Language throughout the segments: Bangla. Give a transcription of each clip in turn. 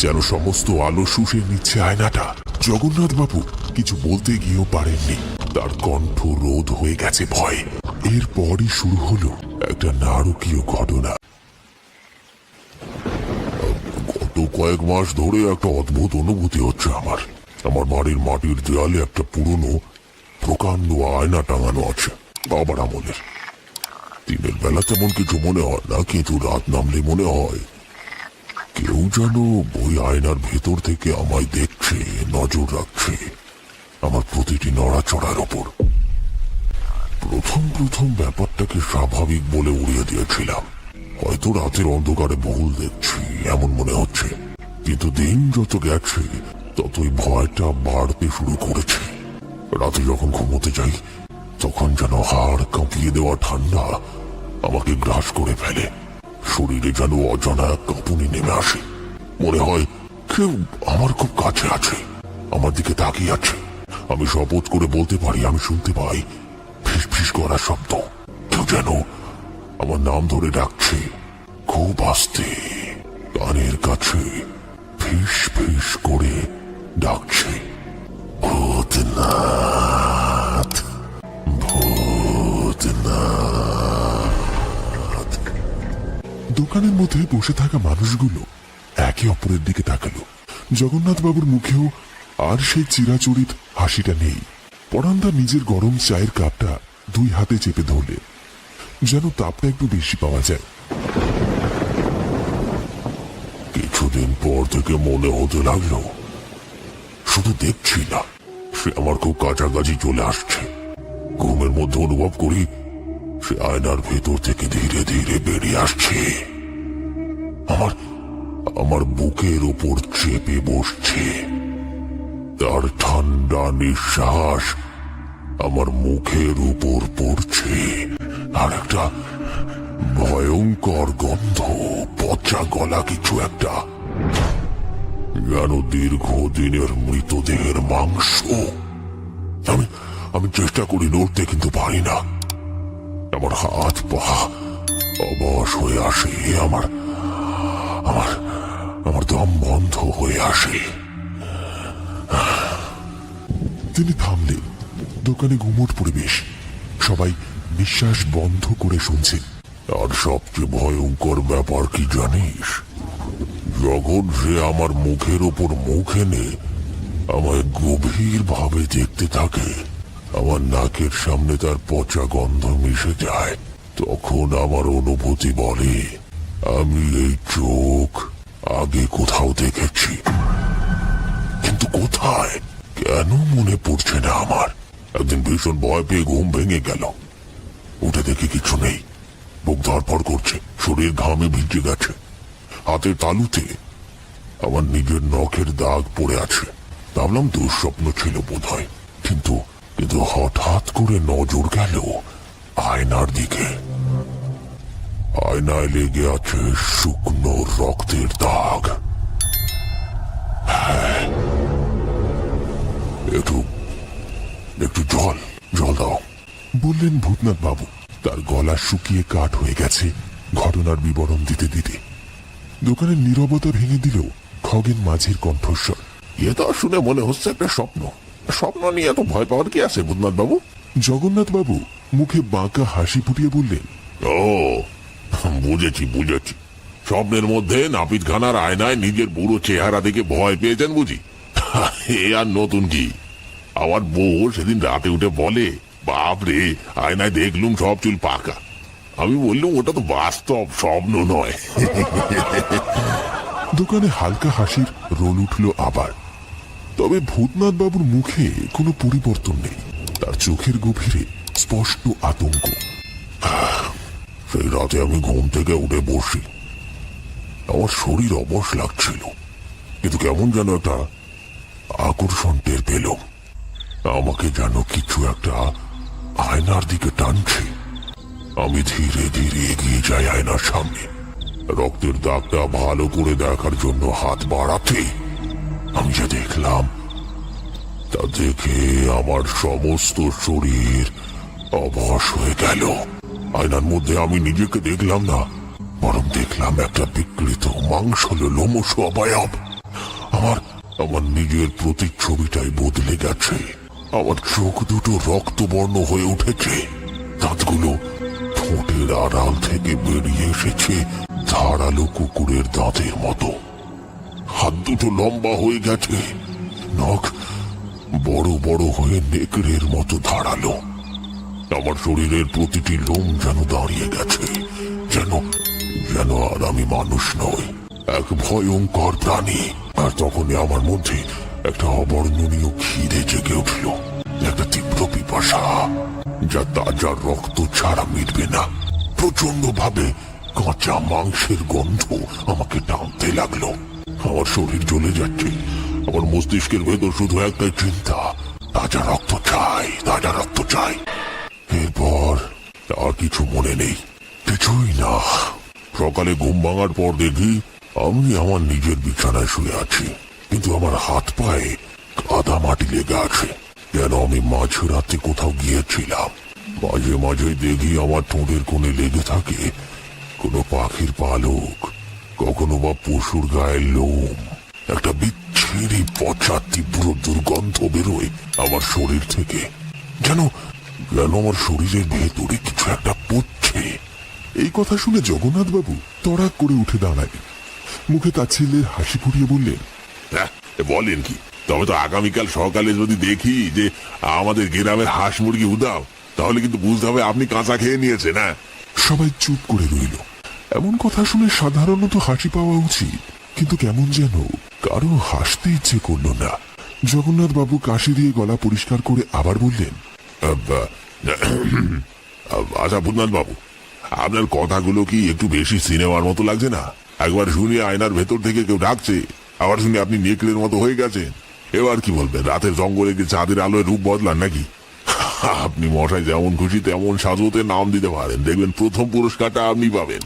যেন সমস্ত আলো শুষে নিচ্ছে আয়নাটা। জগন্নাথ বাবু কিছু বলতে গিয়েও পারেননি, তার কণ্ঠ রোধ হয়ে গেছে ভয়ে। এরপরই শুরু হলো একটা নারকীয় ঘটনা। গত কয়েক মাস ধরে একটা অদ্ভুত অনুভূতি হচ্ছে আমার। আমার বাড়ির মাটির দেয়ালে একটা পুরনো প্রকাণ্ড আয়না টাঙানো আছে, বাবার আমলের। দিনের বেলা তেমন কিছু মনে হয় না, কিন্তু রাত নামলে মনে হয় কেউ যেন ওই আয়নার ভেতর থেকে আমায় দেখছে, নজর রাখছে আমার প্রতিটি নড়াচড়ার ওপর। প্রথম ব্যাপারটাকে স্বাভাবিক বলে উড়িয়ে দিয়েছিলাম। হয়তো রাতের অন্ধকারে ভুল দেখছি এমন মনে হচ্ছে, কিন্তু দিন যত গেছে ততই ভয়টা বাড়তে শুরু করেছে। রাতে যখন ঘুমোতে যাই তখন যেন হাড় কাঁপিয়ে দেওয়া ঠান্ডা আমাকে গ্রাস করে ফেলে। শরীরে যেন অজানা কাঁপুনি নেমে আসে। মনে হয় কেউ আমার খুব কাছে আছে, আমার দিকে তাকিয়ে আছে। আমি শপথ করে বলতে পারি আমি শুনতে পাই ফিস ফিস করার শব্দ। কেউ যেন আমার নাম ধরে ডাকছে, খুব আস্তে, কানের কাছে ফিস ফিস করে ডাকছে, ভূতনাথ, ভূতনাথ। দোকানের মধ্যে বসে থাকা মানুষগুলো একে অপরের দিকে তাকালো। জগন্নাথ বাবুর মুখেও আর সেই চিরাচরিত হাসিটা নেই। পরান্দা নিজের গরম চায়ের কাপটা দুই হাতে চেপে ধরলে, যেন তাপটা একটু বেশি পাওয়া যায়। কিছুদিন পর থেকে মনে হতে লাগলো শুধু দেখছি না, সে আমার খুব কাছাকাছি চলে আসছে। ঘুমের মধ্যে অনুভব করি সে আয়নার ভেতর থেকে ধীরে ধীরে বেরিয়ে আসছে, আমার বুকের উপর চেপে বসছে। তার ঠান্ডা নিঃশ্বাস আমার মুখের উপর পড়ছে, আর একটা ভয়ঙ্কর গন্ধ, পচা গলা কিছু একটা, যেন দীর্ঘদিনের মৃতদেহের মাংস। আমি চেষ্টা করি নড়তে, কিন্তু পারি না। আমার হাত পা অবশ হয়ে আসে, আমার দম বন্ধ হয়ে আসে। তিনি থামলেন। দোকানে গুমোট পরিবেশ, সবাই নিঃশ্বাস বন্ধ করে শুনছে। আর সবচেয়ে ভয়ঙ্কর ব্যাপার কি জানিস? যখন সে আমার মুখের ওপর মুখ এনে আমায় গভীর ভাবে দেখতে থাকে, আমার নাকের সামনে তার পচা গন্ধ মিশে যায়, তখন আমার অনুভূতি বলে আমি এই চোখ আগে কোথাও দেখেছি। কিন্তু কোথায়, কেন মনে পড়ছে না আমার। একদিন ভীষণ ভয় পেয়ে ঘুম ভেঙে গেল। উঠে দেখি কিছু নেই। বুক ধড়ফড় করছে, শরীর ঘামে ভিজে গেছে। হাতের তালুতে আমার নিজের নখের দাগ পড়ে আছে। ভাবলাম দুঃস্বপ্ন ছিল বোধহয়, কিন্তু হঠাৎ করে নজর গেল আয়নার দিকে। আয়নায় লেগে আছে শুকনো রক্তের দাগ। একটু জল দাও, বললেন ভূতনাথ বাবু। তার গলা শুকিয়ে কাঠ হয়ে গেছে ঘটনার বিবরণ দিতে দিতে। দোকানের নীরবতা ভেঙে দিল খগেন মাঝির কণ্ঠস্বর। এ তো শুনে মনে হচ্ছে একটা স্বপ্ন নিয়ে এত ভয় পাওয়ার কি আছে ভূতনাথ বাবু? জগন্নাথ বাবু মুখে বাঁকা হাসি ফুটিয়ে বললেন, ও বুঝেছি। স্বপ্নের মধ্যে নাপিতখানার আয়নায় নিজের বুড়ো চেহারা দেখে ভয় পেয়েছেন বুঝি? এ আর নতুন কি? আমার বউ সেদিন রাতে উঠে বলে, বাপরে আয়নায় দেখলুম সব চুল পাকা। আমি বললুম ওটা তো বাস্তব, স্বপ্ন নয়। দোকানে হালকা হাসির রোল উঠল আবার। তবে ভূতনাথ বাবুর মুখে কোনো পরিবর্তন নেই। তার চোখের গভীরে স্পষ্ট আতঙ্ক। সেই রাতে আমি ঘুম থেকে উঠে বসি। আমার শরীর অবশ লাগছিল, কিন্তু কেমন যেন একটা আকর্ষণ টের পেলাম। আমাকে যেন কিছু একটা আয়নার দিকে টানছে। আমি ধীরে ধীরে এগিয়ে যাই আয়নার সামনে। রক্তের দাগটা ভালো করে দেখার জন্য হাত বাড়াতে আমি যা দেখলাম তা দেখে আমার সমস্ত শরীর অবশ হয়ে গেল। আয়নার মধ্যে আমি নিজেকে দেখলাম না, বরং দেখলাম একটা বিকৃত মাংসল লোমশ অবয়ব। আমার আমার নিজের প্রতিচ্ছবিটাই বদলে গেছে। আমার চোখ দুটো রক্তবর্ণ হয়ে উঠেছে, দাঁতগুলো ঠোঁটের আড়াল থেকে বেরিয়ে এসেছে ধারালো কুকুরের দাঁতের মতো। হাত দুটো লম্বা হয়ে গেছে, নখ বড় বড় হয়ে নেকড়ের মতো ধারালো। আমার শরীরের প্রতিটি লোম যেন দাঁড়িয়ে গেছে, যেন যেন আর আমি মানুষ নই, এক ভয়ঙ্কর প্রাণী। আর তখনই আমার মধ্যে একটা অবর্ণনীয় খিদে জেগে উঠল, একটা তীব্র পিপাসা, যা তাজা রক্ত ছাড়া মিটবে না। প্রচন্ড ভাবে কাঁচা মাংসের গন্ধ আমাকে টানতে লাগলো। আমার শরীর জ্বলে যাচ্ছে, আমার মস্তিষ্কের ভেতর শুধু একটাই চিন্তা, তাজা রক্ত চাই, তাজা রক্ত চাই। এরপর আর কিছু মনে নেই, কিছুই না। সকালে ঘুম ভাঙার পর দেখি আমি আমার নিজের বিছানায় শুয়ে আছি, কিন্তু আমার হাত পায়ে কাদা মাটি লেগে আছে, যেন আমি মাঝরাতে কোথাও গিয়েছিলাম। মাঝে মাঝে দেখি আমার ঠোঁটের কোণে লেগে থাকে কোনো পাখির পালক, কখনো বা পশুর গায়ের লোম। একটা বিচ্ছিরি পচা তীব্র দুর্গন্ধ বেরোয় আমার শরীর থেকে, যেন যেন আমার শরীরের ভেতরে কিছু একটা পড়ছে। এই কথা শুনে জগন্নাথ বাবু তড়াক করে উঠে দাঁড়ায়, মুখে তাচ্ছিল্যের হাসি ফুটিয়ে বললেন, বলেন কি? তবে তো আগামীকাল সকালে যদি দেখি যে আমাদের গ্রামের হাঁস মুরগি উদাও, তাহলে কিন্তু বুঝতে হবে আপনি কাঁচা খেয়ে নিয়েছেন। হ্যাঁ। সবাই চুপ করে রইল। এমন কথা শুনে সাধারণত হাসি পাওয়া উচিত, কিন্তু কেমন যেন কারো হাসতে ইচ্ছে করল না। জগন্নাথ বাবু কাশি দিয়ে গলা পরিষ্কার করে আবার বললেন, আচ্ছা ভূতনাথ বাবু, আপনার কথাগুলো কি একটু বেশি সিনেমার মতো লাগছে না? একবার শুনি আয়নার ভেতর থেকে কেউ ডাকছে, আবার শুনি আপনি নেকড়ের মতো হয়ে গেছেন। এবার কি বলবেন, রাতের জঙ্গলে গিয়ে চাঁদের আলোয় রূপ বদলান নাকি? আপনি মশাই যেমন খুশি তেমন সাজতে নাম দিতে পারেন, দেখবেন প্রথম পুরস্কারটা আপনি পাবেন।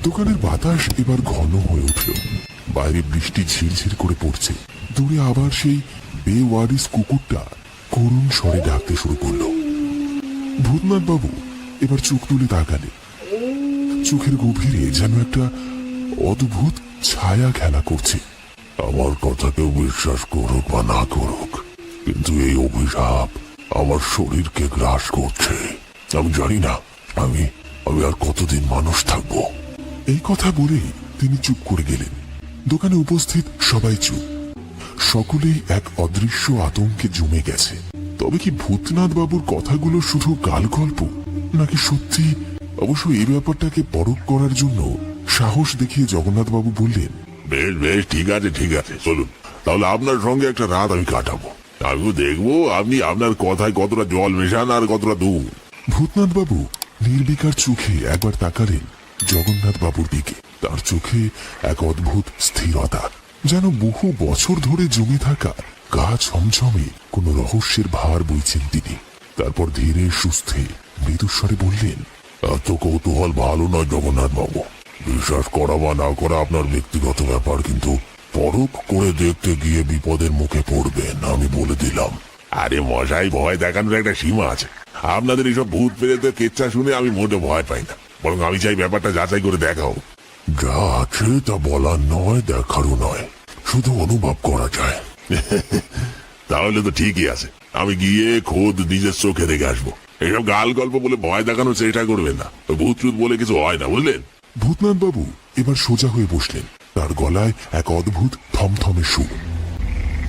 দোকানের বাতাস এবার ঘন হয়ে উঠল, বাইরে বৃষ্টি ঝিরঝির করে পড়ছে। দূরে আবার সেই বেওয়ারিস কুকুরটা করুণ স্বরে ডাকতে শুরু করলো। ভূতনাথ বাবু এবার চোখ তুলে তাকালেন, চোখের গভীরে যেন একটা অদ্ভুত ছায়া খেলা করছে। আমার কথা কেউ বিশ্বাস করুক বা না করুক, কিন্তু এই অভিশাপ আমার শরীরকে গ্রাস করছে। আমি জানি না আমি আমি আর কতদিন মানুষ থাকবো। এই কথা বলে তিনি চুপ করে গেলেন। দোকানে উপস্থিত সবাই চুপ, সকলেই এক অদৃশ্য আতঙ্কে জমে গেছে। তবে কি ভূতনাথ বাবুর কথাগুলো শুধু গাল গল্প, নাকি সত্যি? অবশ্য এই ব্যাপারটাকে পরখ করার জন্য সাহস দেখিয়ে জগন্নাথ বাবু বললেন, বেশ বেশ, ঠিক আছে ঠিক আছে, চলুন তাহলে আপনার সঙ্গে একটা রাত আমি কাটাবো। আমিও দেখবো আপনি আপনার কথায় কতটা জল মেশান আর কতটা দুধ। ভূতনাথ বাবু নির্বিকার চোখে একবার তাকালেন জগন্নাথ বাবুর দিকে। তার চোখে এক অদ্ভুত স্থিরতা, যেন বহু বছর ধরে জমে থাকা গা ছমছমে কোন রহস্যের ভার বইছেন তিনি। তারপর ধীরে সুস্থে মৃদুস্বরে বললেন, এত কৌতূহল ভালো নয় জগন্নাথ বাবু। বিশ্বাস করা বা না করা আপনার ব্যক্তিগত ব্যাপার, কিন্তু পরখ করে দেখতে গিয়ে বিপদের মুখে পড়বেন, আমি বলে দিলাম। আরে মশাই, ভয় দেখানোর একটা সীমা আছে। আপনাদের এইসব ভূত প্রেতের কেচ্ছা শুনে আমি মোটে ভয় পাই না, বরং আমি চাই ব্যাপারটা যাচাই করে দেখাও। যা আছে তা বলার নয়, দেখারও নয়, শুধু অনুভব করা যায়। তাহলে তো ঠিকই আছে, আমি গিয়ে খোদ নিজের চোখে দেখে আসবো। এইসব গাল গল্প বলে ভয় দেখানোর চেষ্টা করবেন না, ভূত টুত বলে কিছু হয় না, বুঝলেন? ভূতনাথ বাবু এবার সোজা হয়ে বসলেন, তার গলায় এক অদ্ভুত থমথমে সুর।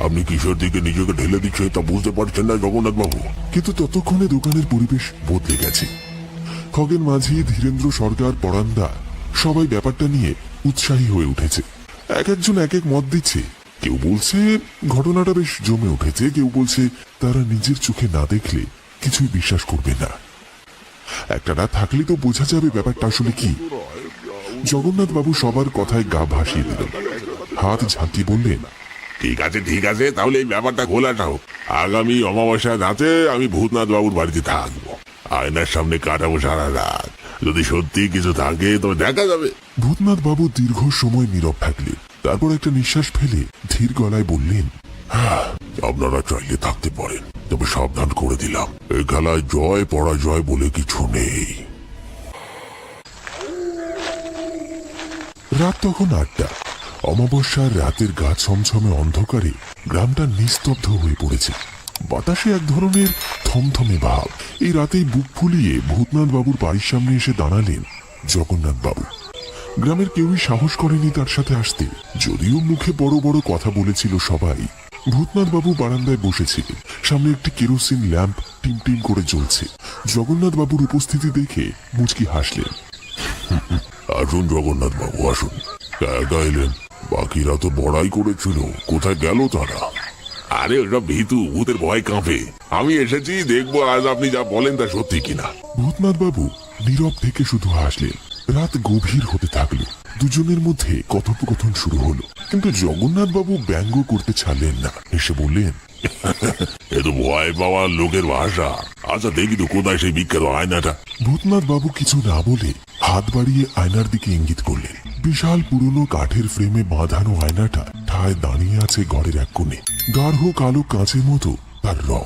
আপনি কিসের দিকে নিজেকে ঢেলে দিচ্ছেন তা বুঝতে পারছেন না জগন্নাথ বাবু? কিন্তু ততক্ষণে দোকানের পরিবেশ বদলে গেছে। খগেন মাঝি, ধীরেন্দ্র সরকার, পরান্দা সবাই ব্যাপারটা নিয়ে উৎসাহী হয়ে উঠেছে। এক একজন এক এক মত দিচ্ছে। কেউ বলছে ঘটনাটা বেশ জমে উঠেছে, কেউ বলছে তারা নিজের চোখে না দেখলে কিছুই বিশ্বাস করবে না। একটা রাত থাকলে তো বোঝা যাবে ব্যাপারটা আসলে কি। জগন্নাথ বাবু সবার কথায় গা ভাসিয়ে দিলেন, হাত ঝাঁকিয়ে বললেন, ঠিক আছে ঠিক আছে, তাহলে এই ব্যাপারটা খোলাটা হোক। আগামী অমাবস্যা রাতে আমি ভূতনাথ বাবুর বাড়িতে থাকবো, আয়নার সামনে কাটাবো সারা রাত। যদি সত্যি কিছু থাকে তবে দেখা যাবে। ভূতনাথ বাবু দীর্ঘ সময় নীরব থাকলেন, তারপর একটা নিঃশ্বাস ফেলে ধীর গলায় বললেন, আপনারা চাইলে থাকতে পারেন, তবে সাবধান করে দিলাম, এই খেলায় জয় পরাজয় বলে কিছু নেই। রাত তখন 8টা। অমাবস্যার রাতের গা ছমছমে অন্ধকারে গ্রামটা নিস্তব্ধ হয়ে পড়েছে। বাতাসে এক ধরনের থমথমে ভাব। এই রাতেই বুক ফুলিয়ে ভূতনাথ বাবুর বাড়ির সামনে এসে দাঁড়ালেন জগন্নাথ বাবু। গ্রামের কেউই সাহস করেনি তার সাথে আসতে, যদিও মুখে বড় বড় কথা বলেছিল সবাই। ভূতনাথ বাবু বারান্দায় বসেছিলেন। সামনে একটি কেরোসিন ল্যাম্প টিমটিম করে জ্বলছে। জগন্নাথ বাবুর উপস্থিতি দেখে মুচকি হাসলেন। আসুন জগন্নাথ বাবু, আসুন। একা এলেন? বাকিরা তো বড়াই করেছিল, কোথায় গেল তারা? আরে ওটা ভীতু, ভূতের ভয় কাঁপে। আমি এসেছি, দেখবো আজ আপনি যা বলেন তা সত্যি কিনা। ভূতনাথ বাবু নীরব থেকে শুধু হাসলেন। রাত গভীর হতে থাকলো। দুজনের মধ্যে কথোপকথন শুরু হলো, কিন্তু জগন্নাথ বাবু ব্যঙ্গ করতে ছাড়লেন না। এসে বললেন, এ তো ভয় পাওয়ার লোকের ভাষা। আচ্ছা দেখি তো কোথায় সেই বিখ্যাত আয়নাটা। ভূতনাথ বাবু কিছু না বলে হাত বাড়িয়ে আয়নার দিকে ইঙ্গিত করলেন। বিশাল পুরনো কাঠের ফ্রেমে বাঁধানো আয়নাটা ঠায় দাঁড়িয়ে আছে ঘরের এক কোণে। গাঢ় কালো কাঁচের মতো তার রং,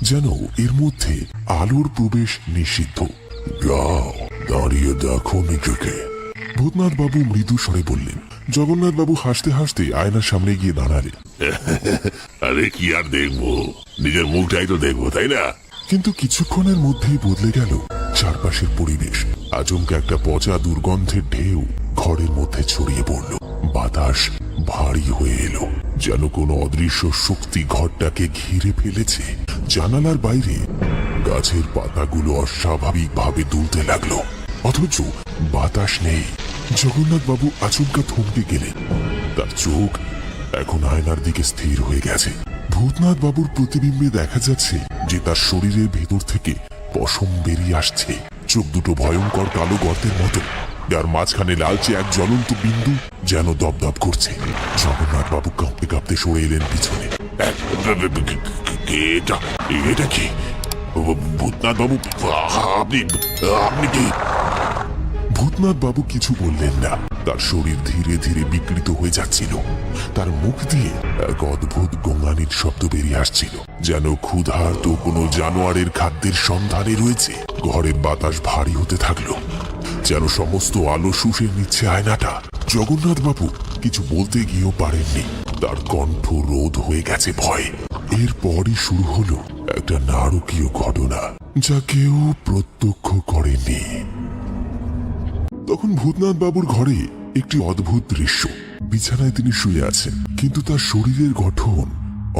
যেন এর মধ্যে আলোর প্রবেশ নিষিদ্ধ। যাও, দাঁড়িয়ে দেখো নিজেকে। ভূতনাথ বাবু মৃদু স্বরে বললেন। জগন্নাথ বাবু হাসতে হাসতে আয়নার সামনে গিয়ে দাঁড়ালেন। আরে কি আর দেখবো, নিজের মুখটাই তো দেখবো, তাই না? কিন্তু কিছুক্ষণের মধ্যেই বদলে গেল চারপাশের পরিবেশ। আচমকা একটা পচা দুর্গন্ধের ঢেউ ঘরের মধ্যে ছড়িয়ে পড়ল। বাতাস ভারী হয়ে এলো, যেন কোনো অদৃশ্য শক্তি ঘরটাকে ঘিরে ফেলেছে। জানালার বাইরে গাছের পাতাগুলো অস্বাভাবিক ভাবে দুলতে লাগলো, অথচ বাতাস নেই। জগন্নাথ বাবু আচমকা থমকে গেলেন। তার চোখ এখন আয়নার দিকে স্থির হয়ে গেছে। ভূতনাথ বাবুর প্রতিবিম্বে দেখা যাচ্ছে যে তার শরীরের ভেতর থেকে পশম বেরিয়ে আসছে। চোখ দুটো ভয়ঙ্কর কালো গর্তের মতো, যার মাঝখানে লালচে এক জ্বলন্ত বিন্দু যেন দপদপ করছে। জগন্নাথ বাবু কাঁপতে কাঁপতে সরে এলেন পিছনে। এটা কি? ভূতনাথ বাবু, আপনি আপনি কি? ভূতনাথ বাবু কিছু বললেন না। তার শরীর ধীরে ধীরে বিকৃত হয়ে যাচ্ছিল। তার মুখ দিয়ে এক অদ্ভুত গোঙানির শব্দ বেরিয়ে আসছিল, যেন ক্ষুধার্ত কোনো জানোয়ারের খাদ্যের সন্ধানে রয়েছে। ঘরের বাতাস ভারী হতে থাকলো, যেন সমস্ত আলো শুষে নিচ্ছে আয়নাটা। জগন্নাথ বাবু কিছু বলতে গিয়েও পারেননি। তার কণ্ঠ রোধ হয়ে গেছে ভয়ে। এরপরই শুরু হলো একটা নারকীয় ঘটনা, যা কেউ প্রত্যক্ষ করেনি। তখন ভূতনাথ বাবুর ঘরে একটি অদ্ভুত দৃশ্য। বিছানায় তিনি শুয়ে আছেন, কিন্তু তার শরীরের গঠন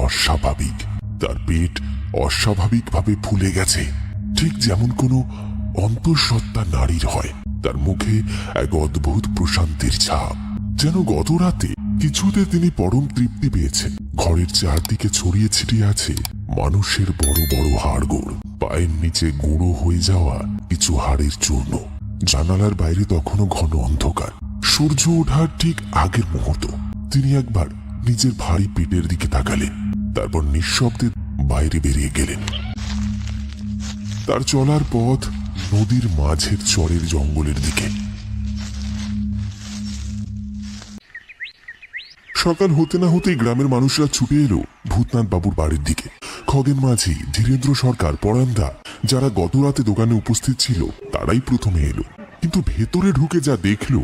অস্বাভাবিক। তার পেট অস্বাভাবিকভাবে ফুলে গেছে, ঠিক যেমন কোনো অন্তঃসত্ত্বা নারীর হয়। তার মুখে এক অদ্ভুত প্রশান্তির ছাপ, যেন গত রাতে কিছুতে তিনি পরম তৃপ্তি পেয়েছেন। ঘরের চারদিকে ছড়িয়ে ছিটিয়ে আছে মানুষের বড় বড় হাড়গোড়, পায়ের নিচে গুঁড়ো হয়ে যাওয়া কিছু হাড়ের চূর্ণ। জানালার বাইরে তখনও ঘন অন্ধকার। সূর্য ওঠার ঠিক আগের মুহূর্ত। তিনি একবার নিজের ভারী পেটের দিকে তাকালেন, তারপর নিঃশব্দে বাইরে বেরিয়ে গেলেন। তার চলার পথ নদীর মাঝের চরের জঙ্গলের দিকে। সকাল হতে না হতেই গ্রামের মানুষরা ছুটে এলো ভূতনাথ বাবুর বাড়ির দিকে। খগেন মাঝি, ধীরেন্দ্র সরকার, পরান্দা, যারা গত রাতে দোকানে উপস্থিত ছিল, তারাই প্রথমে এলো। কিন্তু ভেতরে ঢুকে যা দেখলো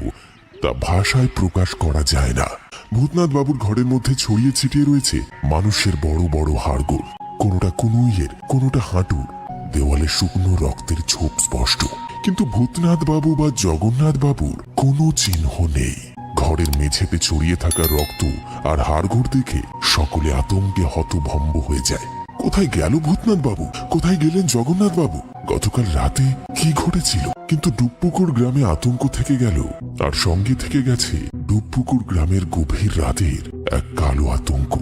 তা ভাষায় প্রকাশ করা যায় না। ভূতনাথ বাবুর ঘরের মধ্যে ছড়িয়ে ছিটিয়ে রয়েছে মানুষের বড় বড় হাড়গোড়, কোনোটা কনুইয়ের, কোনোটা হাঁটুর। দেওয়ালে শুকনো রক্তের ছোপ স্পষ্ট, কিন্তু ভূতনাথ বাবু বা জগন্নাথ বাবুর কোনো চিহ্ন নেই। ঘরের মেঝেতে ছড়িয়ে থাকা রক্ত আর হাড়গোড় দেখে সকলে আতঙ্কে হতভম্ব হয়ে যায়। কোথায় গেল ভূতনাথ বাবু? কোথায় গেলেন জগন্নাথ বাবু? গতকাল রাতে কি ঘটেছিল? কিন্তু ডুবপুকুর গ্রামে আতঙ্ক থেকে গেল, আর সঙ্গে থেকে গেছে ডুবপুকুর গ্রামের গভীর রাতের এক কালো আতঙ্ক।